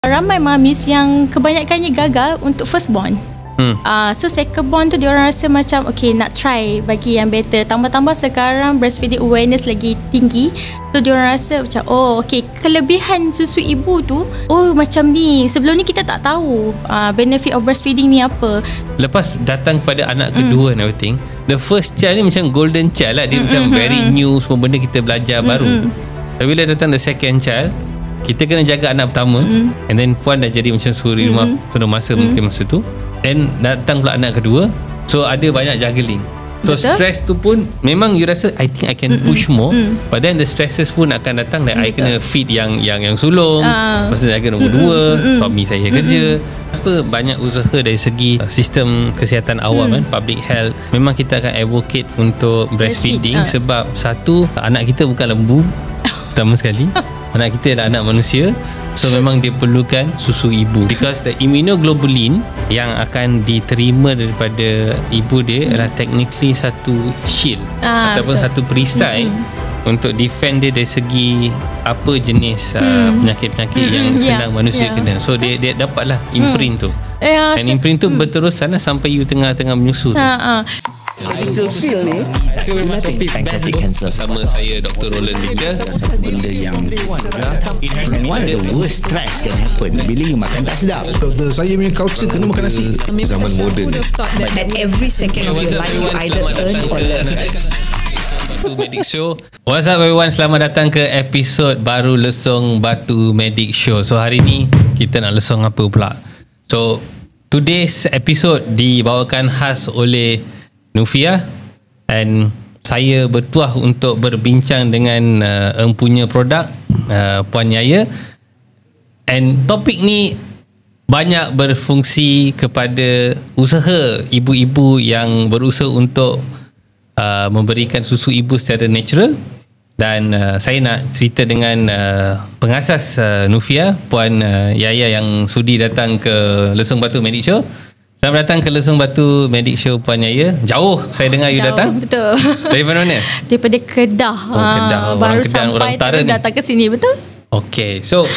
Ramai mamis yang kebanyakannya gagal untuk firstborn. So secondborn tu diorang rasa macam okay, nak try bagi yang better. Tambah-tambah sekarang breastfeeding awareness lagi tinggi. So diorang rasa macam okay, kelebihan susu ibu tu macam ni. Sebelum ni kita tak tahu benefit of breastfeeding ni apa. Lepas datang pada anak kedua and everything, the first child ni macam golden child lah. Dia macam very new, semua benda kita belajar baru. Tapi bila datang the second child, kita kena jaga anak pertama, and then puan dah jadi macam suri rumah penuh masa mungkin masa tu. Then datang pula anak kedua, so ada banyak juggling. So betul? Stress tu pun memang you rasa I think I can push more, but then the stresses pun akan datang dan I kena feed yang sulung, masa jaga nombor 2, suami saya kerja. Apa banyak usaha dari segi sistem kesihatan awam kan, public health. Memang kita akan advocate untuk breastfeeding sebab satu, anak kita bukan lembu pertama sekali. Anak kita adalah anak manusia, so memang dia perlukan susu ibu, because the immunoglobulin yang akan diterima daripada ibu dia adalah technically satu shield ataupun satu perisai untuk defend dia dari segi apa jenis penyakit-penyakit yang sedang manusia kena. So dia dapatlah imprint tu, and imprint tu berterusan sampai you tengah-tengah menyusu tu. Medical field ni pancreatic cancer. Bersama saya Dr. Roland Victor. Satu benda yang one of the worst stress can happen bila you makan tak sedap. Doktor, saya punya culture kena makan nasi. Zaman moden. That every second of your life you either earn or learn. Batu Medic Show. What's up everyone, selamat datang ke episod baru Lesung Batu Medic Show. So hari ni kita nak lesung apa pula? So today's episode dibawakan khas oleh Nufia, and saya bertuah untuk berbincang dengan empunya produk Puan Yaya, and topik ni banyak berfungsi kepada usaha ibu-ibu yang berusaha untuk memberikan susu ibu secara natural. Dan saya nak cerita dengan pengasas Nufia, Puan Yaya, yang sudi datang ke Lesung Batu Medic Show. Selamat datang ke Lesung Batu Medic Show, Puan Yaya. Jauh saya dengar you datang. Betul. Daripada mana? Daripada Kedah. Kedah. Baru Kedah, sampai orang utara terus ni datang ke sini, betul? Okay, so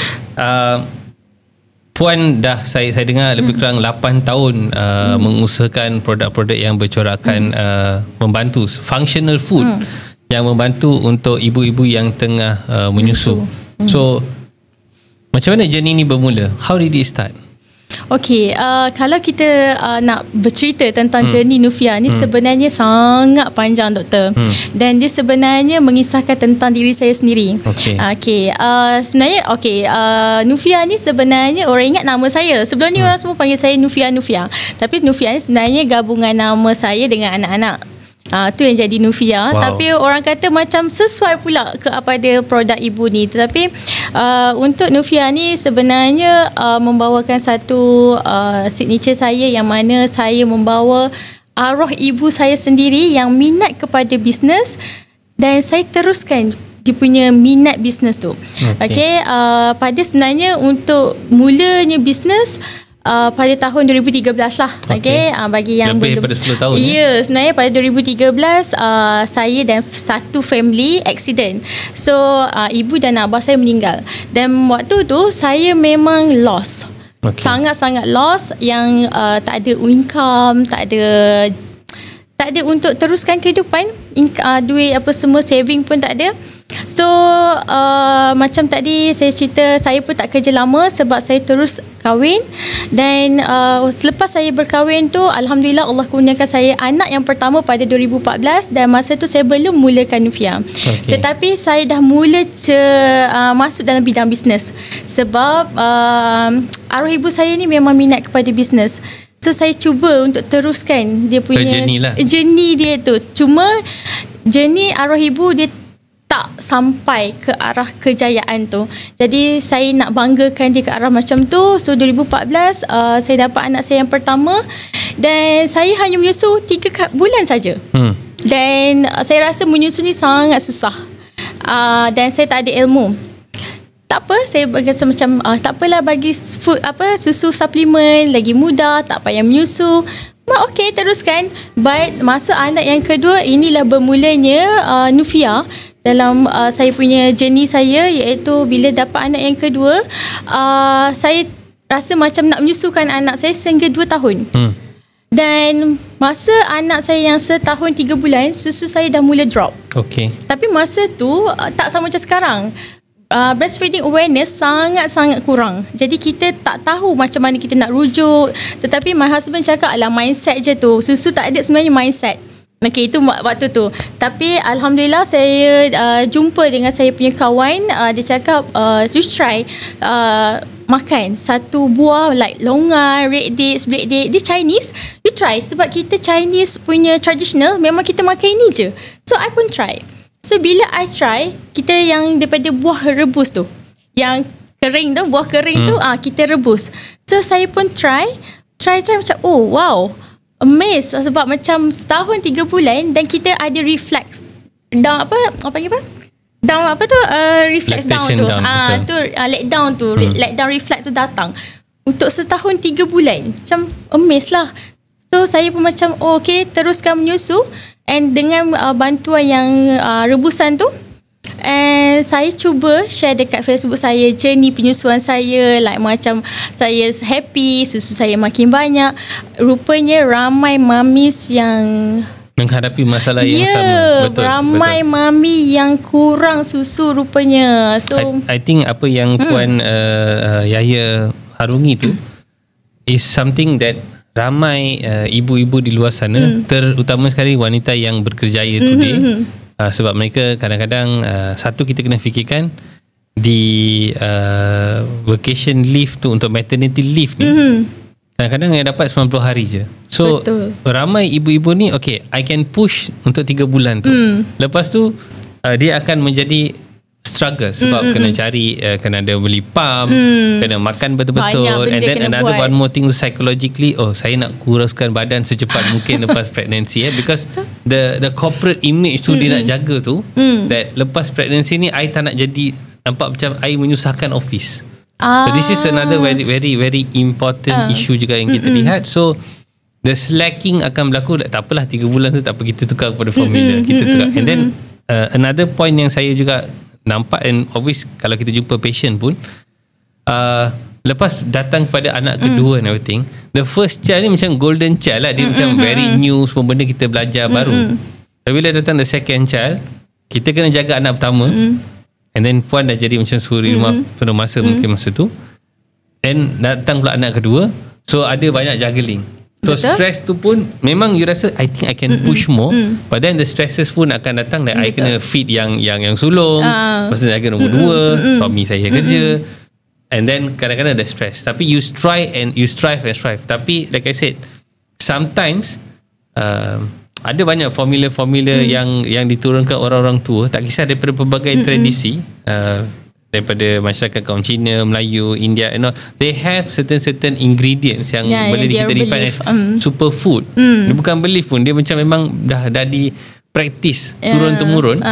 Puan dah saya dengar lebih kurang 8 tahun mengusahakan produk-produk yang bercorakkan membantu functional food yang membantu untuk ibu-ibu yang tengah menyusu. So macam mana journey ni bermula? How did it start? Okey, kalau kita nak bercerita tentang journey Nufia ni sebenarnya sangat panjang, doktor. Dan dia sebenarnya mengisahkan tentang diri saya sendiri. Sebenarnya Nufia ni sebenarnya orang ingat nama saya. Sebelum ni orang semua panggil saya Nufia. Tapi Nufia ni sebenarnya gabungan nama saya dengan anak-anak. Tu yang jadi Nufia. Tapi orang kata macam sesuai pula kepada produk ibu ni. Tetapi untuk Nufia ni sebenarnya membawakan satu signature saya, yang mana saya membawa arwah ibu saya sendiri yang minat kepada bisnes, dan saya teruskan dia punya minat bisnes tu. Pada sebenarnya untuk mulanya bisnes pada tahun 2013 lah. Bagi yang lebih daripada 10 tahun. Ya, sebenarnya pada 2013 saya dan satu family accident. So ibu dan abah saya meninggal. Dan waktu tu saya memang lost. Sangat-sangat lost, yang tak ada income, tak ada untuk teruskan kehidupan, duit apa semua, saving pun tak ada. So macam tadi saya cerita, saya pun tak kerja lama sebab saya terus kahwin. Dan selepas saya berkahwin tu, Alhamdulillah Allah kurniakan saya anak yang pertama pada 2014. Dan masa tu saya belum mulakan Nufia. Tetapi saya dah mula masuk dalam bidang bisnes. Sebab arwah ibu saya ni memang minat kepada bisnes. So saya cuba untuk teruskan dia punya journey dia tu. Cuma journey arwah ibu dia tak sampai ke arah kejayaan tu. Jadi saya nak banggakan dia ke arah macam tu. So 2014 saya dapat anak saya yang pertama, dan saya hanya menyusu 3 bulan saja. Dan saya rasa menyusu ni sangat susah. Dan saya tak ada ilmu. Tak apa, saya rasa macam tak apalah, bagi food susu suplemen lagi mudah, tak payah menyusu. Okey, teruskan. But masa anak yang kedua, inilah bermulanya Nufia. dalam saya punya journey saya, iaitu bila dapat anak yang kedua, saya rasa macam nak menyusukan anak saya sehingga 2 tahun. Dan masa anak saya yang setahun 3 bulan, susu saya dah mula drop. Okay. Tapi masa tu tak sama macam sekarang. Breastfeeding awareness sangat-sangat kurang. Jadi kita tak tahu macam mana kita nak rujuk. Tetapi my husband cakap, alah mindset je tu. Susu tak ada, sebenarnya mindset. Okay, itu waktu tu. Tapi Alhamdulillah saya jumpa dengan saya punya kawan. Dia cakap, you try makan satu buah like longan, red dates, black date. Dia Chinese, you try. Sebab kita Chinese punya traditional, memang kita makan ini je. So I pun try. So bila I try, kita yang daripada buah rebus tu, yang kering tu, buah kering tu, kita rebus. So saya pun try macam, oh wow, amazed. Sebab macam setahun 3 bulan dan kita ada reflex down, down reflex down tu. Let down tu, let down reflex tu datang untuk setahun 3 bulan. Macam amazed lah. So saya pun macam, oh, okay, teruskan menyusu. And dengan bantuan yang rebusan tu, and saya cuba share dekat Facebook saya journey penyusuan saya, like macam saya happy, susu saya makin banyak. Rupanya ramai mamis yang menghadapi masalah yang sama. Betul. Ramai mami yang kurang susu rupanya. So I think apa yang Puan Yahya harungi tu is something that ramai ibu-ibu di luar sana, terutama sekali wanita yang berkerjaya today, sebab mereka kadang-kadang satu, kita kena fikirkan di vacation leave tu, untuk maternity leave ni, kadang-kadang yang dapat 90 hari je. So ramai ibu-ibu ni, okay, I can push untuk 3 bulan tu. Lepas tu dia akan menjadi struggle sebab kena cari, kena ada beli pump, kena makan betul-betul, and then another one more thing, psychologically, oh, saya nak kuruskan badan secepat mungkin lepas pregnancy, because the corporate image tu dia nak jaga tu, that lepas pregnancy ni I tak nak jadi nampak macam I menyusahkan office. So this is another very very very important issue juga yang kita lihat. So the slacking akan berlaku. Tak apalah, 3 bulan tu tak apa, kita tukar kepada formula, kita tukar. And then another point yang saya juga nampak, and always kalau kita jumpa patient pun, lepas datang pada anak kedua and everything, the first child ni macam golden child lah, dia macam very new, semua benda kita belajar baru. Tapi bila datang the second child, kita kena jaga anak pertama, and then Puan dah jadi macam suri rumah penuh masa mungkin masa tu, and datang pula anak kedua, so ada banyak juggling. So stress tu pun memang you rasa, I think I can push more, but then the stresses pun akan datang, that I kena feed yang sulung, lepas tu jaga nombor 2, suami saya kerja, and then kadang-kadang ada stress. Tapi you strive and strive. Tapi like I said, sometimes ada banyak formula-formula yang diturunkan orang-orang tua, tak kisah daripada pelbagai tradisi, daripada masyarakat kaum Cina, Melayu, India, and all, they have certain ingredients yang boleh kita define as superfood. Dia bukan belief pun, dia macam memang dah di practice turun-temurun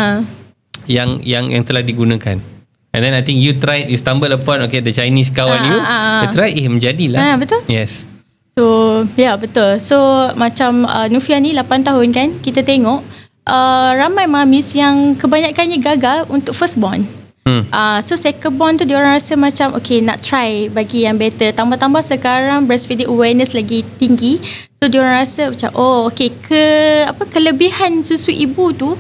yang telah digunakan. And then I think you try, you stumble upon, okay, the Chinese kawan you try, menjadilah. Betul. Yes. So betul. So macam Nufia ni 8 tahun kan, kita tengok ramai mamis yang kebanyakannya gagal untuk first born. So second born tu diorang rasa macam, okay, nak try bagi yang better. Tambah-tambah sekarang breastfeeding awareness lagi tinggi, so diorang rasa macam, oh, okay, kelebihan susu ibu tu,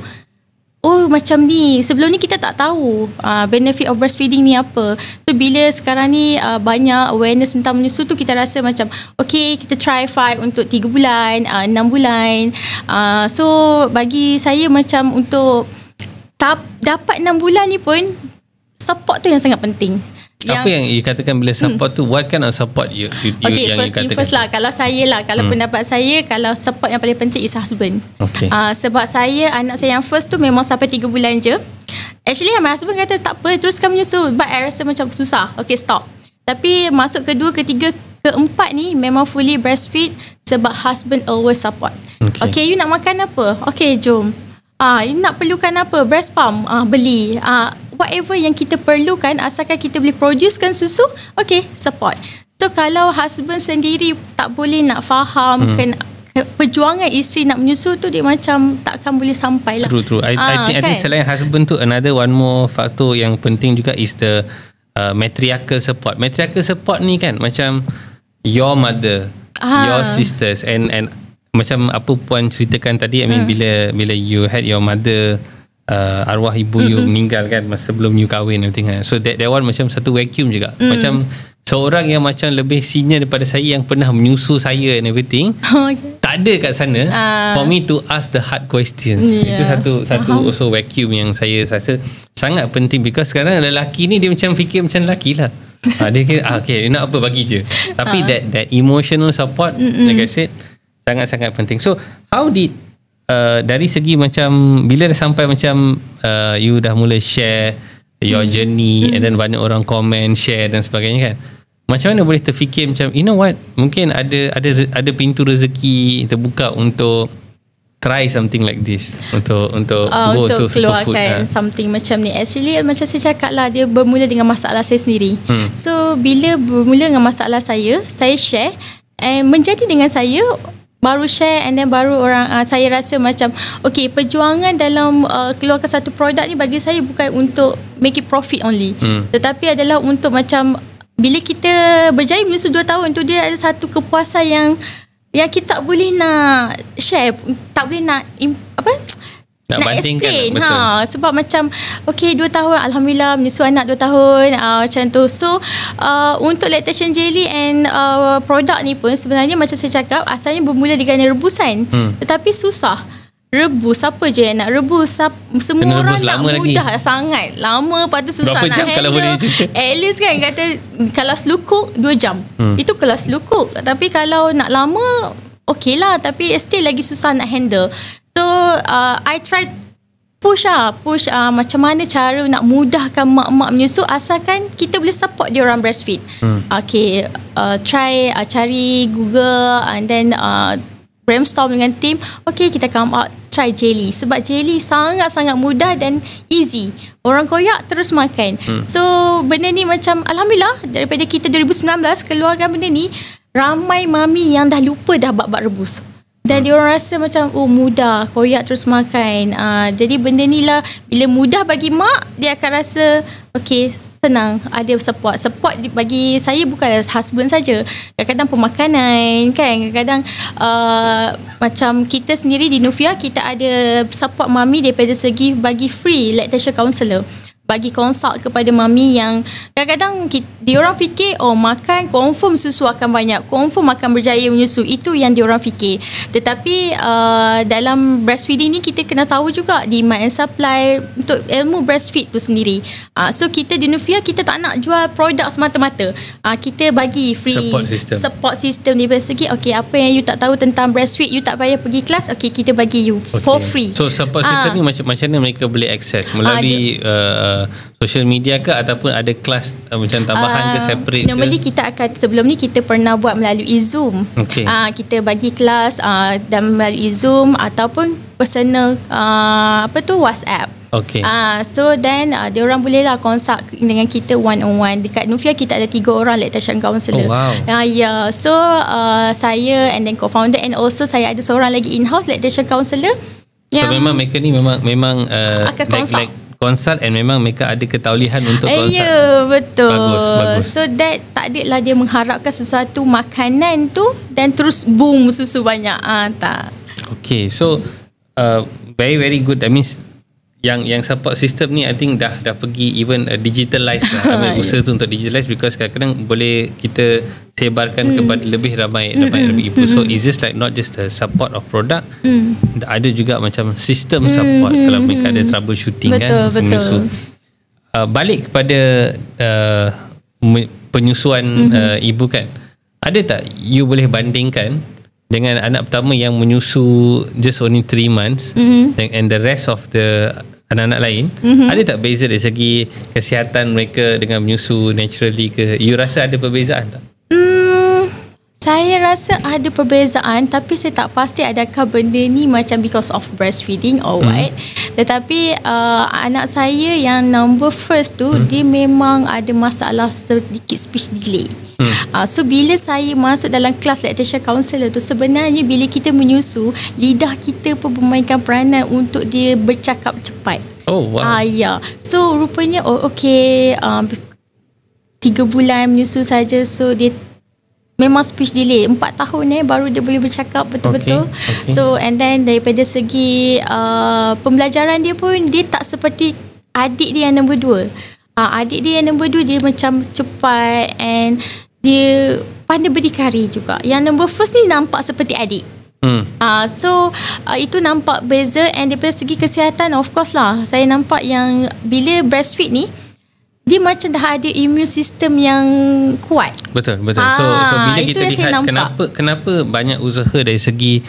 oh, macam ni. Sebelum ni kita tak tahu benefit of breastfeeding ni apa. So bila sekarang ni banyak awareness tentang menyusu tu, kita rasa macam, okay, kita try fight untuk 3 bulan, 6 bulan. So bagi saya macam untuk dapat 6 bulan ni pun, support tu yang sangat penting. Apa yang you katakan bila support tu, what kind of support you okay, yang you katakan? First lah, kalau saya lah, kalau pendapat saya, kalau support yang paling penting is husband. Okay. Sebab anak saya yang first tu memang sampai 3 bulan je. Actually my husband kata, tak apa, teruskan menyusu, but I rasa macam susah, okay, stop. Tapi masuk kedua, ketiga, keempat ni memang fully breastfeed, sebab husband always support. Okay, you nak makan apa? Okay, jom. You nak perlukan apa? Breast pump, beli. Whatever yang kita perlukan, asalkan kita boleh producekan susu, okay, support. So kalau husband sendiri tak boleh nak faham perjuangan isteri nak menyusu tu dia macam takkan boleh sampai lah. True. I think selain husband tu, another one more faktor yang penting juga is the matriarchal support. Matriarchal support ni kan macam your mother, your sisters and macam apa Puan ceritakan tadi, I mean bila you had your mother, arwah ibu you meninggal kan masa sebelum you kahwin everything kan. So that one macam satu vacuum juga. Macam seorang yang macam lebih senior daripada saya yang pernah menyusu saya and everything, tak ada kat sana for me to ask the hard questions. Itu satu also vacuum yang saya rasa sangat penting, because sekarang lelaki ni dia macam fikir macam lelaki lah. Dia kira okay, nak apa bagi je. Tapi that emotional support, like I said, sangat-sangat penting. So how did dari segi macam bila dah sampai macam you dah mula share your journey and then banyak orang komen, share dan sebagainya kan, macam mana boleh terfikir macam you know what, mungkin ada pintu rezeki terbuka untuk try something like this, untuk go untuk to keluarkan superfood, something macam ni. Actually macam saya cakap lah, dia bermula dengan masalah saya sendiri. So bila bermula dengan masalah saya share, and menjadi dengan saya baru share, and then baru orang saya rasa macam okay, perjuangan dalam keluarkan satu produk ni bagi saya bukan untuk make it profit only, tetapi adalah untuk macam bila kita berjaya menyusu 2 tahun tu, dia ada satu kepuasan yang kita tak boleh nak share, tak boleh nak explain. Sebab macam okay, 2 tahun Alhamdulillah menyusu anak 2 tahun, macam tu. So untuk lactation jelly and produk ni pun sebenarnya macam saya cakap, asalnya bermula dengan rebusan, tetapi susah rebus. Siapa je yang nak rebus? Semua orang nak mudah lagi. Sangat lama, lepas tu susah. Berapa jam nak kalau handle. boleh At least kan kata kalau selukuk 2 jam, itu kalau selukuk. Tapi kalau nak lama okay lah, tapi still lagi susah nak handle. So I try push macam mana cara nak mudahkan mak-mak menyusu, asalkan kita boleh support dia orang breastfeed. Okay, try cari Google and then brainstorm dengan team. Okay, kita come out try jelly, sebab jelly sangat-sangat mudah dan easy. Orang koyak terus makan. So benda ni macam Alhamdulillah daripada kita 2019 keluarkan benda ni, ramai mami yang dah lupa dah bab-bab rebus. Dan dia orang rasa macam mudah, koyak terus makan. Jadi benda ni lah, bila mudah bagi mak, dia akan rasa okay, senang, ada support bagi saya. Bukan husband saja, kadang-kadang pemakanan kan, kadang-kadang macam kita sendiri di Nufia, kita ada support mami daripada segi bagi free lactation counselor, bagi consult kepada mami yang kadang-kadang diorang fikir makan confirm susu akan banyak, confirm akan berjaya menyusu, itu yang diorang fikir. Tetapi dalam breastfeeding ni kita kena tahu juga demand and supply untuk ilmu breastfeed tu sendiri. So kita di Nufia, kita tak nak jual produk semata-mata, kita bagi free support system daripada segi okay, apa yang you tak tahu tentang breastfeed, you tak payah pergi kelas, okay, kita bagi you for free. So support system ni macam mana mereka boleh access? Melalui social media ke, ataupun ada kelas macam tambahan ke, separate normally ke? Kita akan, sebelum ni kita pernah buat melalui Zoom. Kita bagi kelas dan melalui Zoom ataupun personal WhatsApp. So then diorang boleh lah consult dengan kita one on one. Dekat Nufia kita ada 3 orang lactation counselor. So saya and then co-founder, and also saya ada seorang lagi in-house lactation counselor. So memang mereka ni memang akan consult and memang mereka ada ketaulihan untuk consult. Ya, betul. Bagus. So that tak adalah dia mengharapkan sesuatu makanan tu dan terus boom susu banyak. Tak. Okay, so very very good. That means yang support system ni I think dah pergi even digitalize lah. Usaha tu untuk digitalize, because kadang-kadang boleh kita sebarkan kepada lebih ramai ibu. So it's just like not just the support of product, ada juga macam sistem support kalau mereka ada troubleshooting. Betul. Balik kepada penyusuan ibu kan, ada tak you boleh bandingkan dengan anak pertama yang menyusu just only 3 months and the rest of the anak-anak lain, ada tak beza dari segi kesihatan mereka dengan menyusu naturally ke? You rasa ada perbezaan tak? Saya rasa ada perbezaan, tapi saya tak pasti adakah benda ni macam because of breastfeeding or what. Tetapi anak saya yang number first tu, dia memang ada masalah sedikit speech delay. So bila saya masuk dalam kelas lactation counselor tu, sebenarnya bila kita menyusu, lidah kita pun memainkan peranan untuk dia bercakap cepat. Oh wow. Ya. So rupanya okay, 3 bulan menyusu saja, so dia memang speech delay 4 tahun baru dia boleh bercakap betul-betul. Okay. So and then daripada segi pembelajaran dia pun, dia tak seperti adik dia yang nombor 2. Adik dia yang nombor 2 dia macam cepat and dia pandai berdikari juga. Yang nombor first ni nampak seperti adik. So itu nampak beza. And daripada segi kesihatan, of course lah, saya nampak yang bila breastfeed ni, dia macam dah ada immune system yang kuat. Betul. So bila kita lihat kenapa banyak usaha dari segi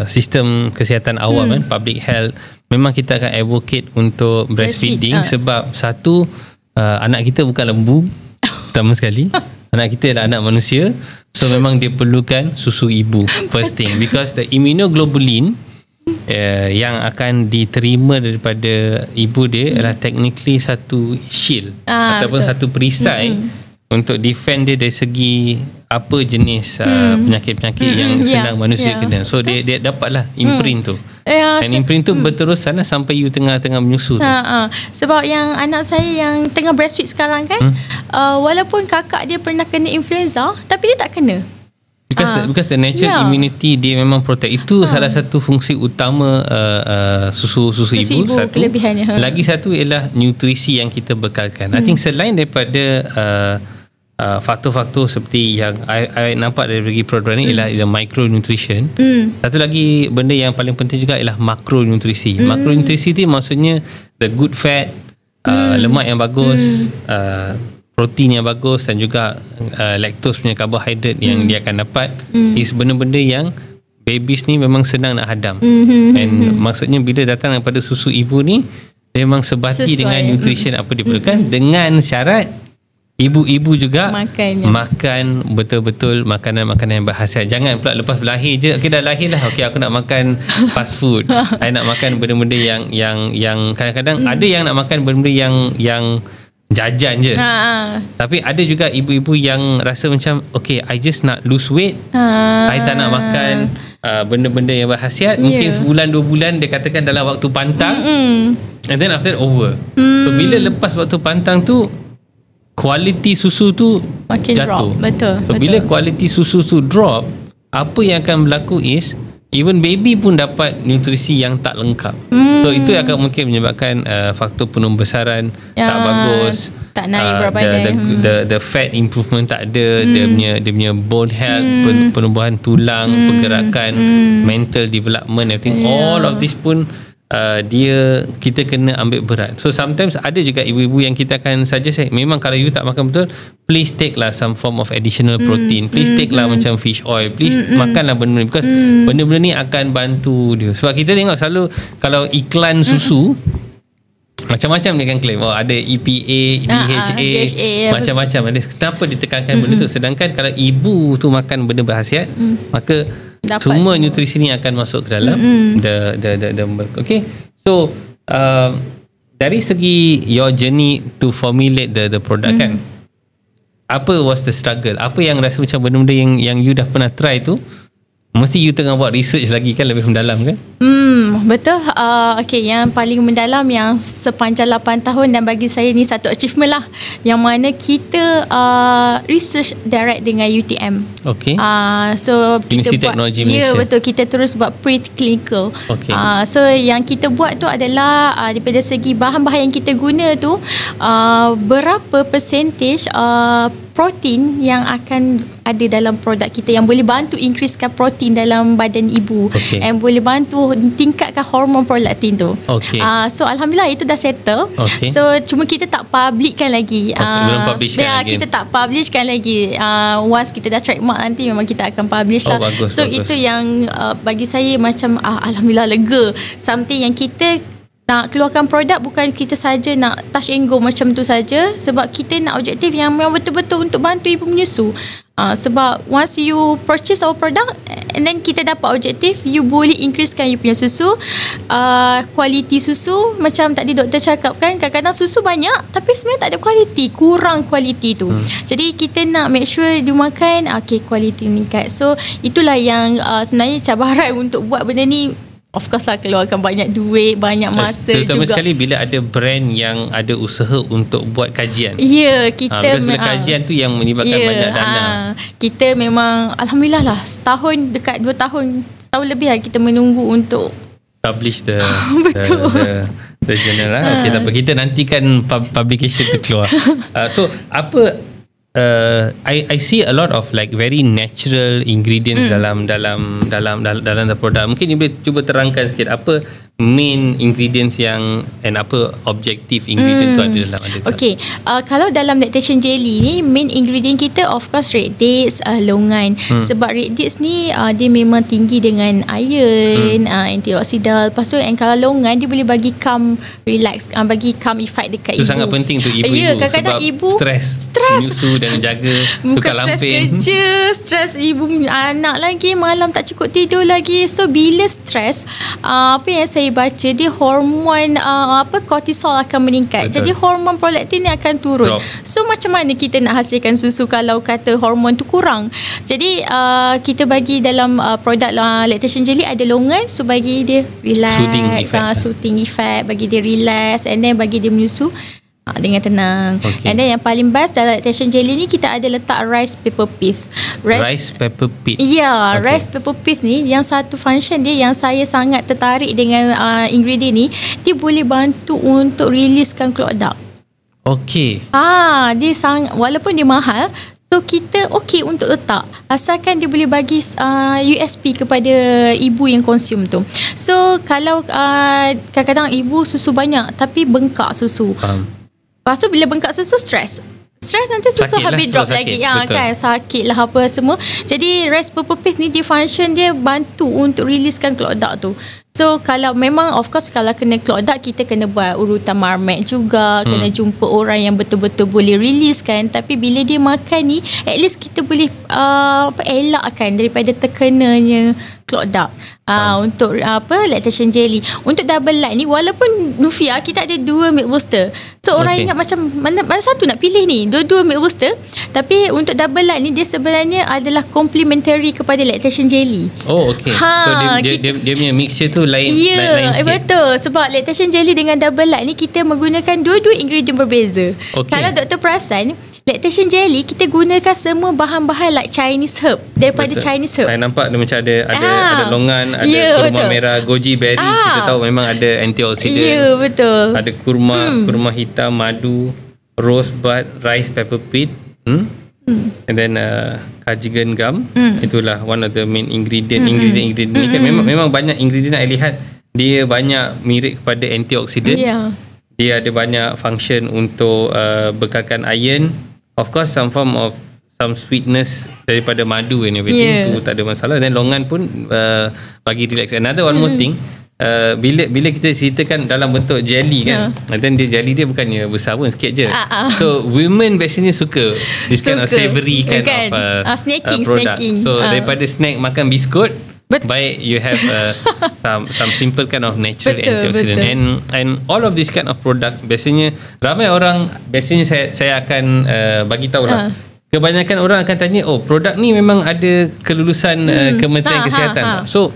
sistem kesihatan awam public health, memang kita akan advocate untuk breastfeeding. Sebab satu, anak kita bukan lembu pertama sekali. Anak kita adalah anak manusia. So memang dia perlukan susu ibu first thing, because the immunoglobulin yang akan diterima daripada ibu dia adalah technically satu shield ataupun satu perisai untuk defend dia dari segi apa jenis penyakit-penyakit yang senang manusia kena. So dia dapatlah imprint tu. Dan imprint tu berterusan sampai you tengah-tengah menyusu tu. Sebab yang anak saya yang tengah breastfeed sekarang kan, walaupun kakak dia pernah kena influenza, tapi dia tak kena. Because the natural immunity dia memang protect. Itu salah satu fungsi utama susu ibu. Satu kelebihannya. Lagi satu ialah nutrisi yang kita bekalkan. I think selain daripada faktor-faktor seperti yang I nampak dari segi program ni ialah micronutrition. Satu lagi benda yang paling penting juga ialah makronutrisi. Makronutrisi tu maksudnya the good fat, lemak yang bagus, protein yang bagus, dan juga lactose punya carbohydrate yang dia akan dapat. Is benda-benda yang babies ni memang senang nak hadam. And maksudnya bila datang daripada susu ibu ni, memang sebati dengan nutrition apa dia perlukan, dengan syarat ibu-ibu juga makan betul-betul makanan-makanan yang berkhasiat. Jangan pula lepas lahir je, okay dah lahir lah, okay aku nak makan fast food. I nak makan benda-benda yang kadang-kadang ada yang nak makan benda-benda yang jajan je. Tapi ada juga ibu-ibu yang rasa macam okay, I just nak lose weight, I tak nak makan benda-benda yang berkhasiat. Mungkin sebulan 2 bulan dia katakan dalam waktu pantang, and then after that over. So bila lepas waktu pantang tu, kualiti susu tu makin jatuh. So bila kualiti susu tu drop, apa yang akan berlaku is even baby pun dapat nutrisi yang tak lengkap. So itu akan mungkin menyebabkan faktor penumbesaran tak bagus, tak naik berat badan, the fat improvement tak ada, dia punya bone health, penumbuhan tulang, pergerakan, mental development, everything, all of this pun kita kena ambil berat. So sometimes ada juga ibu-ibu yang kita akan suggest, memang kalau you tak makan betul, please take lah some form of additional protein, please take lah macam fish oil, please makanlah benda ni, because benda-benda ni akan bantu dia. Sebab kita tengok selalu kalau iklan susu, macam-macam dia akan claim, ada EPA, DHA, macam-macam. Kenapa ditekankan benda tu? Sedangkan kalau ibu tu makan benda berkhasiat, maka semua nutrisi ni akan masuk ke dalam the okay. So dari segi your journey to formulate the product kan, apa was the struggle? Apa yang rasa macam benda-benda yang you dah pernah try tu, mesti you tengah buat research lagi kan, lebih mendalam kan? Betul. Okay, yang paling mendalam yang sepanjang 8 tahun, dan bagi saya ni satu achievement lah, yang mana kita research direct dengan UTM. Okay. So Universiti kita buat, Teknologi Malaysia. betul, kita terus buat pre-clinical. Okay. So yang kita buat tu adalah daripada segi bahan-bahan yang kita guna tu, berapa percentage protein yang akan ada dalam produk kita yang boleh bantu increasekan protein dalam badan ibu, and boleh bantu tingkatkan hormon prolaktin tu. So alhamdulillah itu dah settle. So cuma kita tak publickan lagi. Belum publishkan lagi. Kita tak publishkan lagi. Once kita dah trademark nanti memang kita akan publish lah. Bagus. Itu yang bagi saya macam alhamdulillah lega. Something yang kita nak keluarkan produk bukan kita saja nak touch and go macam tu saja, sebab kita nak objektif yang betul-betul untuk bantu ibu menyusu. Sebab once you purchase our product and then kita dapat objektif, you boleh increasekan you punya susu, kualiti susu. Macam tadi doktor cakap kan, kadang-kadang susu banyak tapi sebenarnya tak ada kualiti, kurang kualiti tu. Jadi kita nak make sure dia makan kualiti meningkat. So itulah yang sebenarnya cabaran untuk buat benda ni. Of course lah, keluarkan banyak duit, banyak masa terutama juga. sekali bila ada brand yang ada usaha untuk buat kajian. Ya, kita kajian tu yang menyebabkan banyak dana. Kita memang alhamdulillah lah, setahun dekat 2 tahun, setahun lebih lah kita menunggu untuk publish the journal lah. Okey, tak apa, kita nantikan publication tu keluar. So apa I see a lot of like very natural ingredients dalam the product. Mungkin you boleh cuba terangkan sikit apa main ingredients yang and apa objektif ingredient tu ada dalam Okay, kalau dalam lactation jelly ni main ingredient kita of course red dates, longan. Sebab red dates ni dia memang tinggi dengan iron, antioksidan. Lepas tu kalau longan dia boleh bagi calm relax, bagi calm effect dekat itu ibu. Sangat penting tu ibu-ibu kadang-kadang sebab ibu stres menyusu dan jaga bukan tukar stres lampin, kerja, stres ibu anak lagi, malam tak cukup tidur lagi. So bila stres, apa yang saya baca, dia hormon kortisol akan meningkat. Betul. Jadi hormon prolaktin ni akan turun. Drop. So macam mana kita nak hasilkan susu kalau kata hormon tu kurang? Jadi kita bagi dalam produk lactation jelly ada longan, so bagi dia relax, soothing effect, bagi dia relax and then bagi dia menyusu dengan tenang. And then yang paling best dalam lactation jelly ni, kita ada letak rice pepper pith. Rice pepper pith. Ya, rice pepper pith ni yang satu function dia yang saya sangat tertarik dengan ingredient ni, dia boleh bantu untuk releasekan clot duct. Okey. Dia sangat, walaupun dia mahal, so kita okey untuk letak, asalkan dia boleh bagi USP kepada ibu yang consume tu. So kalau kadang-kadang ibu susu banyak tapi bengkak susu. Lepas tu bila bengkak susu, stres nanti susu habis drop lagi. Kan, sakit lah apa semua. Jadi rice pepper pith ni, dia function dia bantu untuk releasekan clot duct tu. So kalau memang of course kalau kena clot duct, kita kena buat urutan marmet juga, kena jumpa orang yang betul-betul boleh release kan. Tapi bila dia makan ni, at least kita boleh elakkan daripada terkenanya clot duct. Untuk lactation jelly. Untuk double light ni, walaupun Nufia kita ada 2 milk booster. So orang ingat macam mana satu nak pilih ni, dua-dua milk booster. Tapi untuk double light ni, dia sebenarnya adalah complementary kepada lactation jelly. Oh okey. So dia punya mixture tu lain sikit. Betul. Sebab lactation jelly dengan double light ni kita menggunakan dua-dua ingredient berbeza. Kalau doktor perasan, lactation jelly kita gunakan semua bahan-bahan like Chinese herb, daripada Chinese herb. Saya nampak dia macam ada longan, ada kurma merah, goji berry. Kita tahu memang ada antioksidan. Ya, betul. Ada kurma hitam, madu, rosebud, rice pepper pith, and then cardigan gum. Itulah one of the main ingredient ni kan. Memang banyak ingredient I lihat dia banyak mirip kepada antioksidan. Dia ada banyak function untuk bekalkan iron. Of course some sweetness daripada madu and everything, tu tak ada masalah. Dan longan pun bagi relax. Another one more thing, bila kita ceritakan dalam bentuk jelly kan, dan jelly dia bukannya besar pun, sikit je. So women biasanya suka this kind of savoury kind of product. So daripada snack makan biskut, baik you have some simple kind of natural antioxidant. And all of this kind of product, biasanya ramai orang, biasanya saya akan bagi tahu lah, kebanyakan orang akan tanya, produk ni memang ada kelulusan Kementerian Kesihatan. So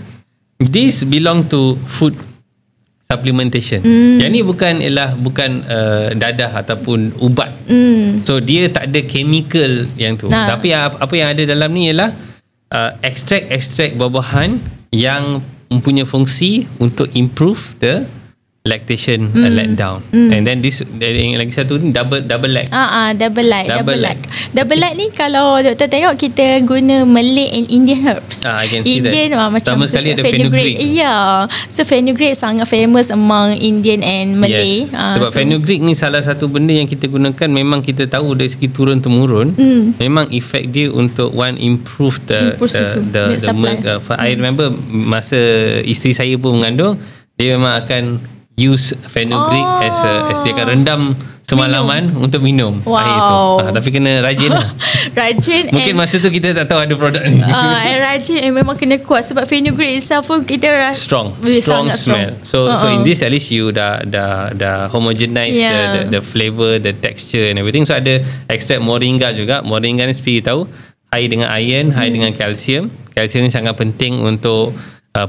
this belong to food supplementation. Yang ni bukan dadah ataupun ubat. So dia tak ada chemical yang tu. Tapi apa yang ada dalam ni ialah ekstrak buah-buahan yang mempunyai fungsi untuk improve the lactation letdown. And then this yang lagi satu ni double light. Double light. Double light ni kalau doktor tengok, kita guna Malay and Indian herbs. I can see Indian that. macam sama sekali ada fenugreek. So fenugreek sangat famous among Indian and Malay. Sebab fenugreek ni salah satu benda yang kita gunakan, memang kita tahu dari segi turun temurun, memang efek dia untuk improve the milk. I remember masa isteri saya pun mengandung, dia memang akan use fenugreek as dia akan rendam semalaman untuk minum air tu. Tapi kena rajin lah. Rajin. Mungkin masa tu kita tak tahu ada produk ni. Rajin memang kena kuat sebab fenugreek itself pun kita rasa strong smell. So in this at least you dah homogenize the flavor, the texture and everything. So ada extract moringa juga. Moringa ni seperti tahu high dengan iron, high dengan calcium. Calcium ni sangat penting untuk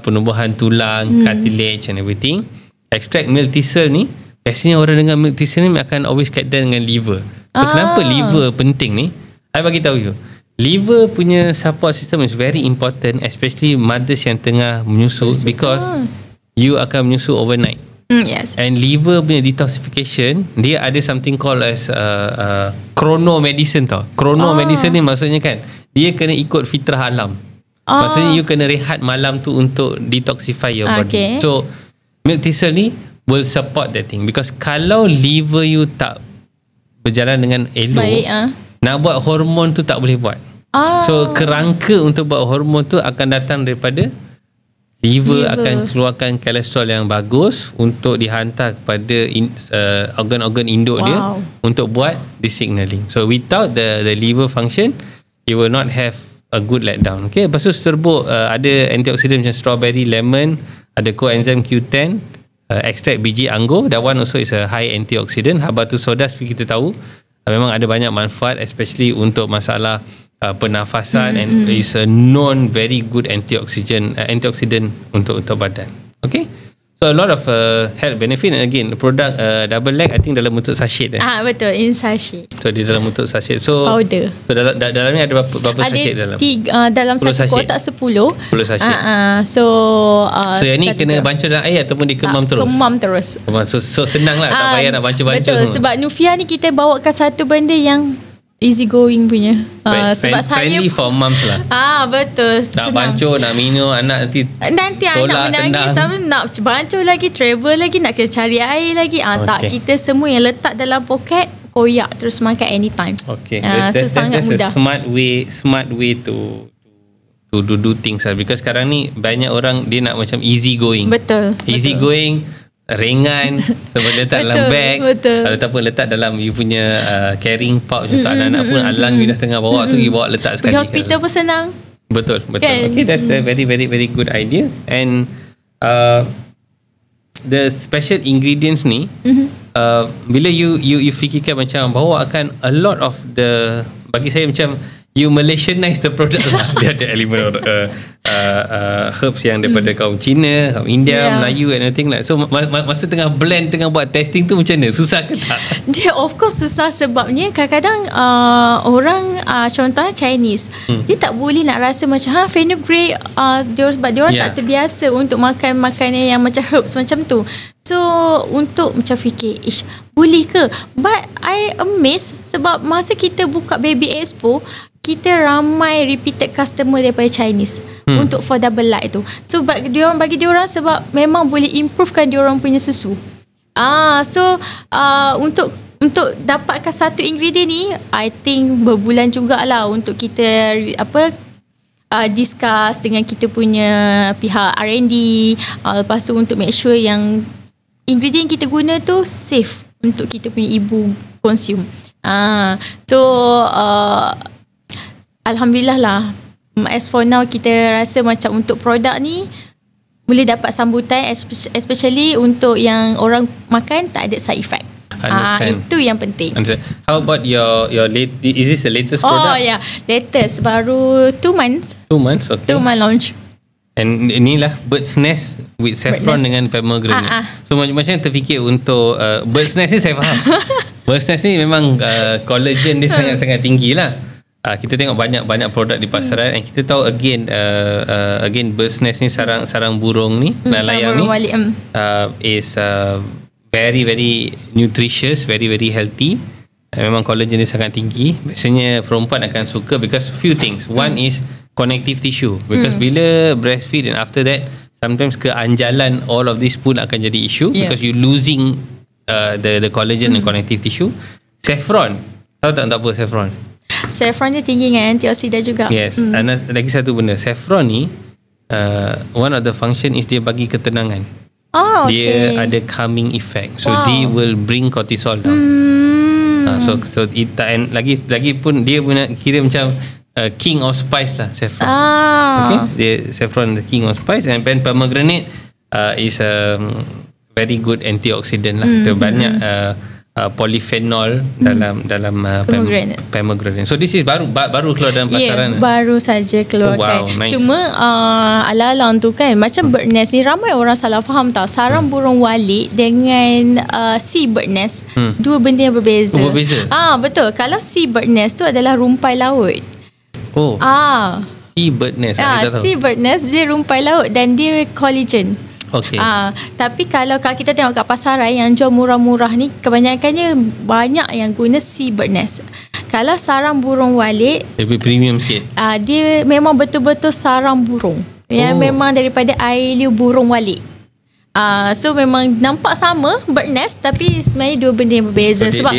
penumbuhan tulang, cartilage and everything. Extract milk thistle ni, biasanya orang dengan milk thistle ni akan always kaitan dengan liver. So kenapa liver penting ni? I bagi tahu you. Liver punya support system is very important, especially mothers yang tengah menyusu, because you akan menyusu overnight. Yes. And liver punya detoxification, dia ada something called as chrono medicine tau. Chrono medicine ni maksudnya kan, dia kena ikut fitrah alam. Maksudnya you kena rehat malam tu untuk detoxify your body. So milk thistle ni will support that thing, because kalau liver you tak berjalan dengan elok, nak buat hormon tu tak boleh buat. So kerangka untuk buat hormon tu akan datang daripada liver akan keluarkan kolesterol yang bagus untuk dihantar kepada organ-organ induk dia untuk buat the signaling. So without the liver function, you will not have a good letdown. Okay, lepas tu serbuk ada antioksidan macam strawberry, lemon, ada coenzyme Q10, extract biji anggur. That one also is a high antioxidant. Habatus soda seperti kita tahu memang ada banyak manfaat, especially untuk masalah pernafasan, and is a known very good antioxidant untuk badan. Okay, so a lot of health benefit. And again, produk double leg I think dalam bentuk sachet. Betul, in sachet. So dia dalam bentuk sachet. So powder. So dalam ni ada berapa sachet dalam? Dalam satu kotak 10 sachet. So yang ni kena bancuh dalam air ataupun dikemam terus? Kemam terus. So senang lah, tak payah nak bancuh-bancuh. Betul, sebab Nufia ni kita bawakan satu benda yang easy going punya. Sebab friendly for moms lah. Betul. Nak bancuh, nak minum, anak nanti anak menangis, nak bancuh lagi, travel lagi, nak kena cari air lagi. Tak, kita semua yang letak dalam poket, koyak terus makan anytime. Okay. So sangat mudah. Smart way to do things lah. Because sekarang ni banyak orang dia nak macam easy going. Betul. Easy going, ringan, sebab letak dalam bag, ataupun letak dalam you punya carrying pouch untuk anak-anak pun alang you dah tengah bawa tu, you bawa letak sekali. Pergi hospital pun senang. Betul. Okay, that's a very very very good idea. And the special ingredients ni, bila you fikirkan macam bahawa akan a lot of the, bagi saya macam you Malaysianize the product lah. Dia ada elemen herbs yang daripada kaum Cina, kaum India, Melayu and everything lah. So masa tengah blend, tengah buat testing tu macam mana? Susah ke tak? Dia of course susah, sebabnya kadang-kadang orang contohnya Chinese, dia tak boleh nak rasa macam fenugreek, sebab dia orang tak terbiasa untuk makan makanan yang macam herbs macam tu. So untuk macam fikir, boleh ke? But I amazed sebab masa kita buka Baby Expo, kita ramai repeated customer daripada Chinese untuk for double light tu. So bagi diorang sebab memang boleh improvekan diorang punya susu. So untuk dapatkan satu ingredient ni, I think berbulan jugalah untuk kita discuss dengan kita punya pihak R&D, lepas tu untuk make sure yang ingredient kita guna tu safe untuk kita punya ibu consume. Alhamdulillah lah, as for now kita rasa macam untuk produk ni boleh dapat sambutan, especially untuk yang orang makan tak ada side effect. Itu yang penting. How about your is this the latest product? Latest, baru 2 months. 2 months, okay. 2 months launch. And inilah bird's nest with saffron dengan pomegranate. So macam terfikir untuk bird's nest ni saya faham. Bird's nest ni memang collagen dia sangat-sangat tinggi lah. Kita tengok banyak produk di pasaran, and kita tahu again bird's nest ni, sarang burung ni, layang ni is very very nutritious, very very healthy. Memang collagen dia sangat tinggi. Biasanya perempuan akan suka because few things. One is connective tissue, because bila breastfeed and after that sometimes keanjalan, all of this pun akan jadi issue because you losing the collagen and connective tissue. Saffron, tahu tak apa saffron? Saffron dia tinggi dengan antioksidan juga. Yes. Lagi satu benda, saffron ni one of the function is dia bagi ketenangan. Dia ada calming effect. So dia will bring cortisol down. So and lagi pun dia punya kira macam king of spice lah, saffron. Okay, dia saffron the king of spice, and pomegranate is a very good antioxidant lah. Dia banyak polyphenol dalam pomegranate. So this is baru keluar dalam pasaran. Baru saja keluarkan. Nice. Cuma ala-ala tu kan, macam bird nest ni ramai orang salah faham tau. Sarang burung walik dengan sea bird nest, dua benda yang berbeza. Berbeza. Betul. Kalau sea bird nest tu adalah rumpai laut. Sea bird nest. Sea bird nest dia rumpai laut dan dia collagen. Okay. Tapi kalau kita tengok kat pasaran yang jual murah-murah ni, kebanyakannya banyak yang guna sea bird nest. Kalau sarang burung walik, lebih premium sikit. Dia memang betul-betul sarang burung yang memang daripada air liu burung walik. So memang nampak sama bird nest, tapi sebenarnya dua benda yang berbeza. Sebab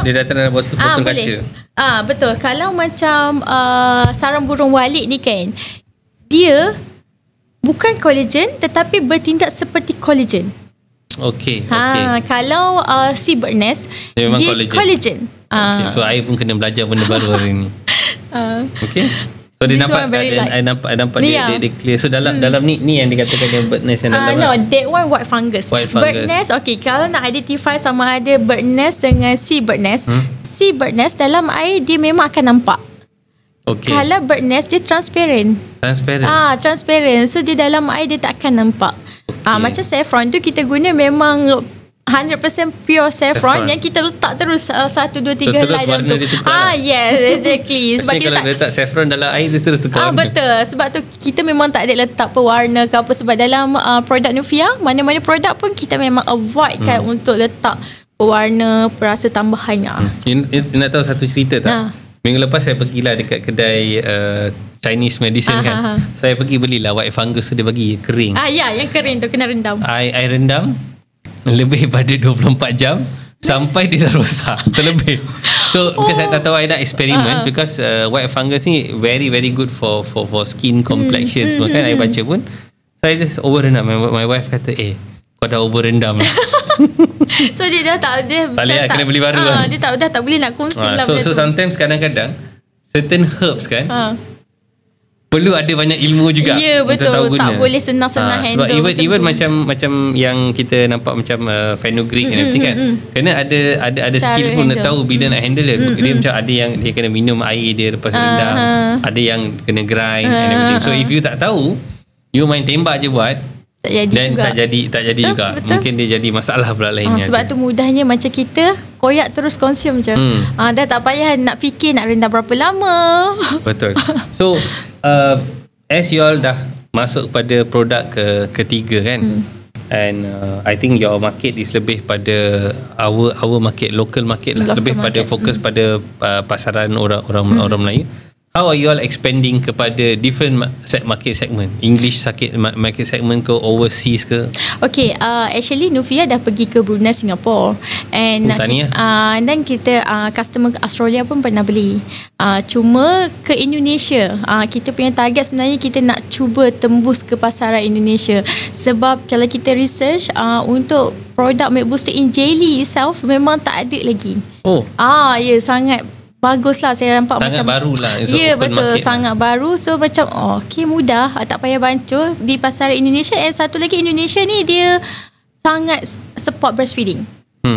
dia datang dalam botol kaca. Betul. Kalau macam sarang burung walik ni kan, dia bukan collagen tetapi bertindak seperti collagen. Okay. Kalau sea bird nest, dia collagen. Okay. So I pun kena belajar benda baru hari ni. Okay. So dia nampak dia clear. So dalam ni yang dikatakan dia bird nest yang dalam. No, that one white fungus. Bird nest, okay, kalau nak identify sama ada bird nest dengan sea bird nest, sea bird nest dalam air dia memang akan nampak. Okay. Kalau bird nest dia transparent. Transparent. So dia dalam air dia tak akan nampak. Macam saffron tu kita guna memang 100% pure saffron yang kita letak terus 1, 2, 3 helai dalam tu. Yes, exactly. Sebab kalau letak saffron dalam air dia terus tukar warna. Betul. Sebab tu kita memang tak ada letak pewarna ke apa, sebab dalam produk Nufia, mana-mana produk pun kita memang avoid kan untuk letak pewarna, perasa tambahannya. Nak tahu satu cerita tak? Minggu lepas saya pergilah dekat kedai Chinese medicine kan. Saya pergi belilah white fungus tu, dia bagi kering. Yang kering tu kena rendam. I rendam lebih pada 24 jam sampai dia dah rosak terlebih. So because saya tak tahu, I nak eksperimen because white fungus ni very very good for skin complexion semua kan. I baca pun, saya just over rendam. My wife kata kau dah over rendam. So dia dah tak kena beli baru lah. Dia tak boleh nak konsum lah. So sometimes kadang-kadang certain herbs kan perlu ada banyak ilmu juga. Ya, betul. Tak boleh senang-senang handle. Sebab even macam yang kita nampak macam fenugreek and everything kan, kena ada skill pun nak tahu bila nak handle dia. Dia macam ada yang dia kena minum air dia lepas rendam, ada yang kena grind and everything. So if you tak tahu, you main tembak je buat, tak jadi juga. Betul. Mungkin dia jadi masalah pula lainnya. Sebab tu mudahnya macam kita koyak terus consume je. Dah tak payah nak fikir nak rendam berapa lama. Betul. So as you all dah masuk pada produk ketiga kan, and I think your market is lebih pada our market, local market lah, lebih pada fokus pada pasaran orang Melayu. How are you all expanding kepada different market segment? English market segment ke, overseas ke? Okay, actually Nufia dah pergi ke Brunei, Singapore, and dan kita customer Australia pun pernah beli. Cuma ke Indonesia, kita punya target sebenarnya kita nak cuba tembus ke pasaran Indonesia. Sebab kalau kita research untuk produk milk booster in jelly itself memang tak ada lagi. Sangat baguslah, saya nampak sangat macam baru lah. Ya, betul, sangat baru. So macam okay, mudah, tak payah bancuh di pasaran Indonesia. And satu lagi, Indonesia ni dia sangat support breastfeeding.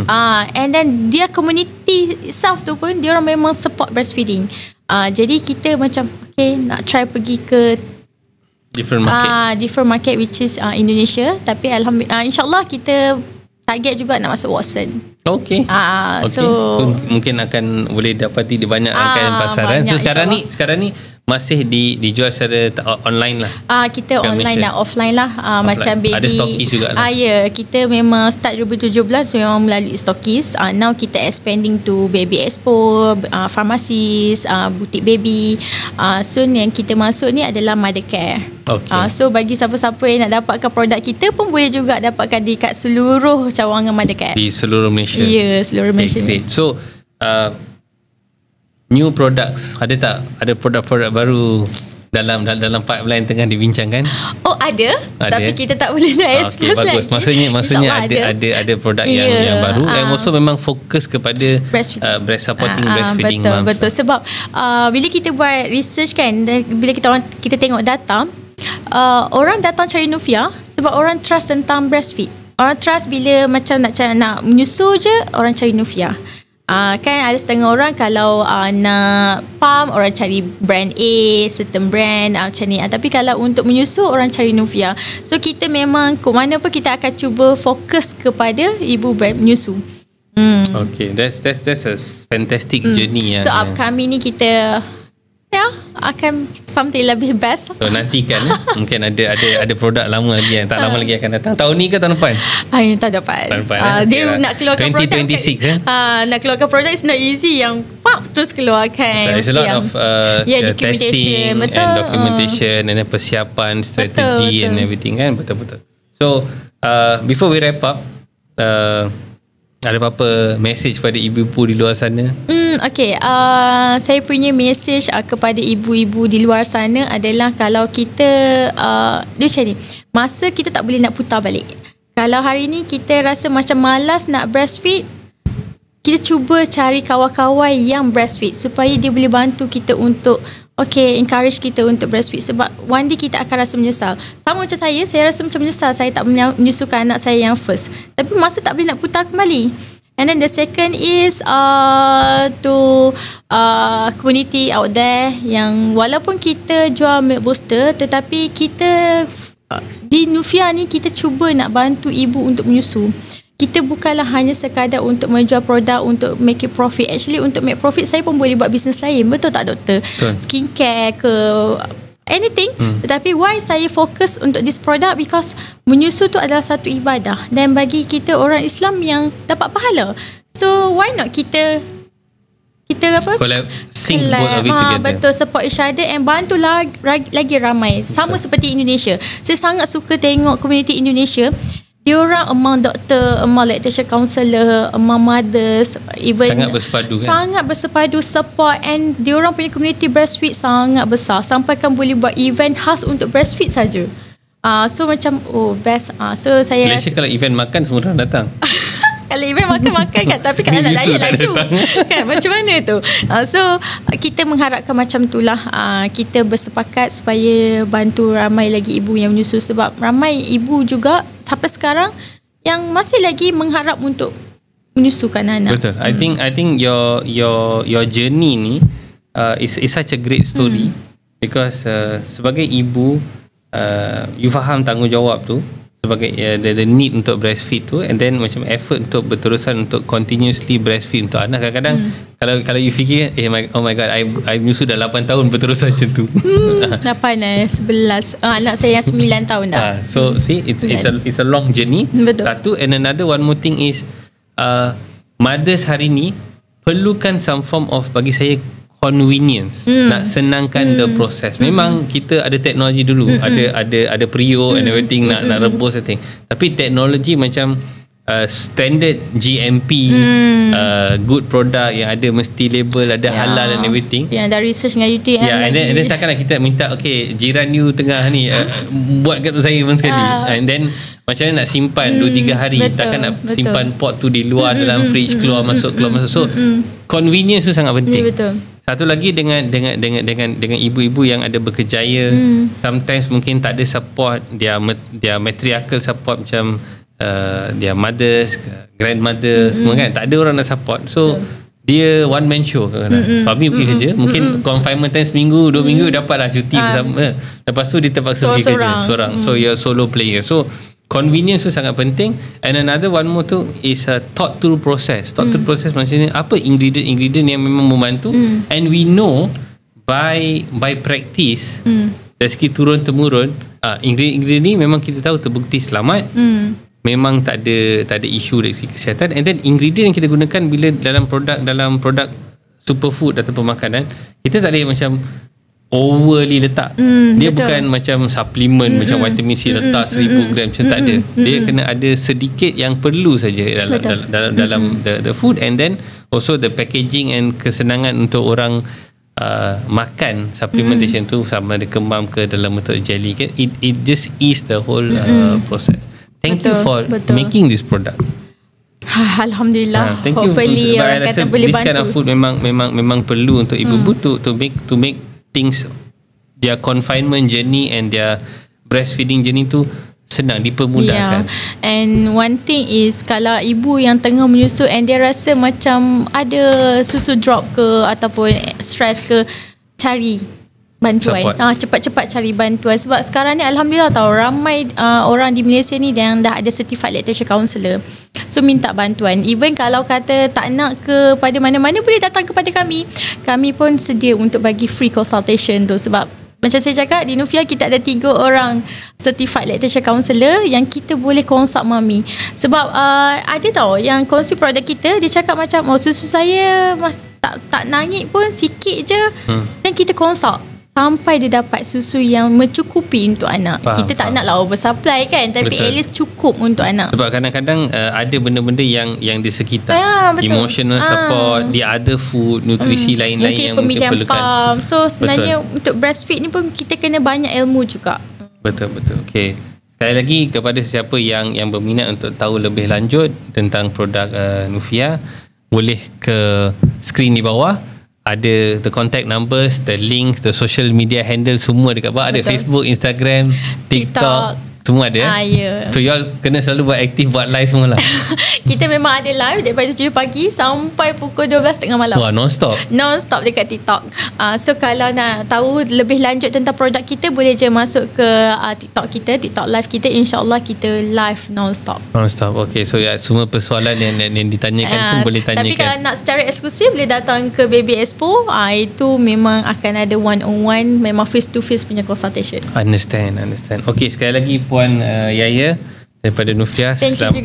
And then dia community itself tu pun dia orang memang support breastfeeding. Jadi kita macam okay, nak try pergi ke different market which is Indonesia. Tapi alhamdulillah, insyaAllah kita target juga nak masuk Watson. Okay. So mungkin akan boleh dapati di banyak rangkaian pasaran. So sekarang ni masih dijual secara online lah. Kita online lah, offline lah. Macam baby. Ada stokis juga lah. Ya, kita memang start 2017 memang melalui stokis. Now kita expanding to Baby Expo, pharmacies, butik baby. Soon yang kita masuk ni adalah mother care. Okay. So bagi siapa-siapa yang nak dapatkan produk kita pun boleh juga dapatkan dekat seluruh cawangan mother care di seluruh Malaysia. Ya, seluruh Malaysia. Great. So new products, ada tak? Ada produk-produk baru dalam pipeline tengah dibincangkan? ada, tapi kita tak boleh nak expose lagi. Bagus. Maksudnya ada produk yang baru, and also memang fokus kepada breast supporting breastfeeding moms. Betul. Sebab bila kita buat research kan, bila kita tengok data, orang datang cari Nufia sebab orang trust tentang breastfeed. Orang trust bila macam nak menyusu je, orang cari Nufia. Kan ada setengah orang kalau nak pump, orang cari brand A, certain brand macam ni. Tapi kalau untuk menyusu, orang cari Nufia. So kita memang ke mana pun kita akan cuba fokus kepada ibu menyusu. Okay, that's a fantastic journey. So upcoming ni kita akan something lebih best. So nantikan mungkin ada produk lama lagi yang tak lama lagi akan datang. Tahun ni ke tahun depan? Tahun depan. Dia nak keluarkan 2026 nak keluarkan produk is not easy, yang terus keluarkan. There's a lot of testing and documentation and persiapan, strategi and everything kan. Betul. So before we wrap up, ada apa-apa message pada ibu-ibu di luar sana? Okay, saya punya message kepada ibu-ibu di luar sana adalah kalau kita dia macam ni, masa kita tak boleh nak putar balik. Kalau hari ni kita rasa macam malas nak breastfeed, kita cuba cari kawan-kawan yang breastfeed supaya dia boleh bantu kita untuk encourage kita untuk breastfeed. Sebab one day kita akan rasa menyesal. Sama macam saya rasa macam menyesal saya tak menyusukan anak saya yang first, tapi masa tak boleh nak putar kembali. And then the second is to community out there yang walaupun kita jual milk booster, tetapi kita di Nufia ni kita cuba nak bantu ibu untuk menyusu. Kita bukanlah hanya sekadar untuk menjual produk untuk make it profit. Actually untuk make profit saya pun boleh buat bisnes lain. Betul tak doktor? Betul. Skincare ke anything. Tetapi why saya fokus untuk this product, because menyusu tu adalah satu ibadah dan bagi kita orang Islam yang dapat pahala. So why not kita sync both of it together. Betul, support each other and bantu lagi ramai. Sama seperti Indonesia. Saya sangat suka tengok community Indonesia. Diorang among doktor, among lactation counselor, among mothers, even sangat bersepadu kan? Sangat bersepadu, support, and diorang punya community breastfeed sangat besar. Sampai kan boleh buat event khas untuk breastfeed saja. So macam best. So saya Malaysia kalau event makan semua orang datang. Kalau event makan kan, tapi kalau nak layan laju kan macam mana tu. So kita mengharapkan macam itulah, kita bersepakat supaya bantu ramai lagi ibu yang menyusu. Sebab ramai ibu juga sampai sekarang yang masih lagi mengharap untuk menyusukan anak. Betul. I think your journey ni is such a great story, because sebagai ibu you faham tanggungjawab tu sebagai the need untuk breastfeed tu, and then macam effort untuk berterusan untuk continuously breastfeed untuk anak. Kadang-kadang kalau you fikir oh my god, I menyusu dah 8 tahun berterusan macam tu. 8 11 anak saya yang 9 tahun dah. So see, it's a long journey. Betul. Satu, and another one more thing is mothers hari ni perlukan some form of, bagi saya, convenience, nak senangkan the process. Memang kita ada teknologi dulu, ada Prio and everything, nak rebus everything. Tapi teknologi macam standard GMP, good product yang ada mesti label, ada halal and everything. Yang ada research dengan YouTube. And then takkanlah kita minta jiran you tengah ni buat kat saya pun sekali. And then macam mana nak simpan 2-3 hari. Takkan nak simpan pot tu di luar dalam fridge, keluar masuk. So convenience tu sangat penting. Betul. Satu lagi dengan ibu-ibu yang ada berkejaya, sometimes mungkin tak ada support, dia matriarchal support macam dia mothers, grandmothers, semua kan, tak ada orang nak support. So dia one man show kadang-kadang. Suami pergi kerja, mungkin confinement time seminggu 2 minggu dapatlah cuti bersama. Lepas tu dia terpaksa pergi kerja seorang. So you're solo player. So convenience tu sangat penting. And another one more tu is a thought through process. Thought through process maksudnya apa ingredient yang memang membantu, and we know by practice, dari segi turun temurun, ingredient ni memang kita tahu terbukti selamat. Memang tak ada isu dari segi kesihatan. And then ingredient yang kita gunakan bila dalam produk superfood atau makanan, kita tak ada macam overly letak. Dia betul. Bukan macam suplemen macam vitamin C letak 1000 gram macam tak ada. Dia kena ada sedikit yang perlu saja dalam the food, and then also the packaging and kesenangan untuk orang makan supplementation tu sama ada kembang ke dalam bentuk jelly ke, it just ease the whole process. Thank you for making this product. Alhamdulillah. Thank you. Hopefully orang kata boleh this bantu. kind of food memang perlu untuk ibu-ibu to make things, their confinement journey and their breastfeeding journey tu senang dipermudahkan. And one thing is, kalau ibu yang tengah menyusu and dia rasa macam ada susu drop ke ataupun stress ke, cari bantuan. Cepat-cepat cari bantuan. Sebab sekarang ni alhamdulillah tahu ramai orang di Malaysia ni yang dah ada certified lactation counselor. So minta bantuan. Even kalau kata tak nak ke pada mana-mana, boleh datang kepada kami. Kami pun sedia untuk bagi free consultation tu. Sebab macam saya cakap, di Nufia kita ada 3 orang certified lactation counselor yang kita boleh consult mami. Sebab ada tahu yang konsum produk kita, dia cakap macam susu saya tak naik pun sikit je, dan kita consult sampai dia dapat susu yang mencukupi untuk anak. Kita tak naklah oversupply kan, tapi at least cukup untuk anak. Sebab kadang-kadang ada benda-benda yang di sekitar, emotional support, the other food, nutrisi lain-lain yang mungkin perlukan. So sebenarnya untuk breastfeed ni pun kita kena banyak ilmu juga. Betul. Okay. Sekali lagi kepada siapa yang berminat untuk tahu lebih lanjut tentang produk Nufia, boleh ke skrin di bawah. Ada the contact numbers, the links, the social media handle semua dekat bawah. Ada Facebook, Instagram, TikTok, semua ada. So y'all kena selalu buat aktif, buat live semua lah. Kita memang ada live daripada 7 pagi sampai pukul 12 tengah malam. Wah, non-stop dekat TikTok. So kalau nak tahu lebih lanjut tentang produk kita, boleh je masuk ke TikTok kita, TikTok live kita. InsyaAllah kita live non-stop. Okay, so semua persoalan yang ditanyakan tu boleh tanyakan. Tapi kalau nak secara eksklusif, boleh datang ke Baby Expo. Itu memang akan ada one-on-one, memang face-to-face punya consultation. Understand. Okay, sekali lagi Puan Yaya daripada Nufia,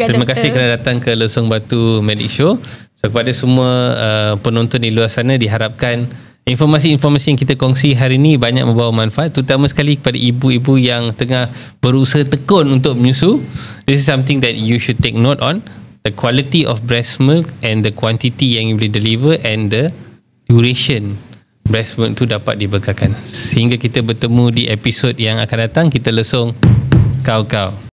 terima kasih kerana datang ke Lesung Batu Medic Show. So kepada semua penonton di luar sana, diharapkan informasi-informasi yang kita kongsi hari ini banyak membawa manfaat, terutama sekali kepada ibu-ibu yang tengah berusaha tekun untuk menyusu. This is something that you should take note on, the quality of breast milk and the quantity yang you boleh deliver and the duration breast milk tu dapat dibekalkan. Sehingga kita bertemu di episod yang akan datang, kita lesung kau-kau.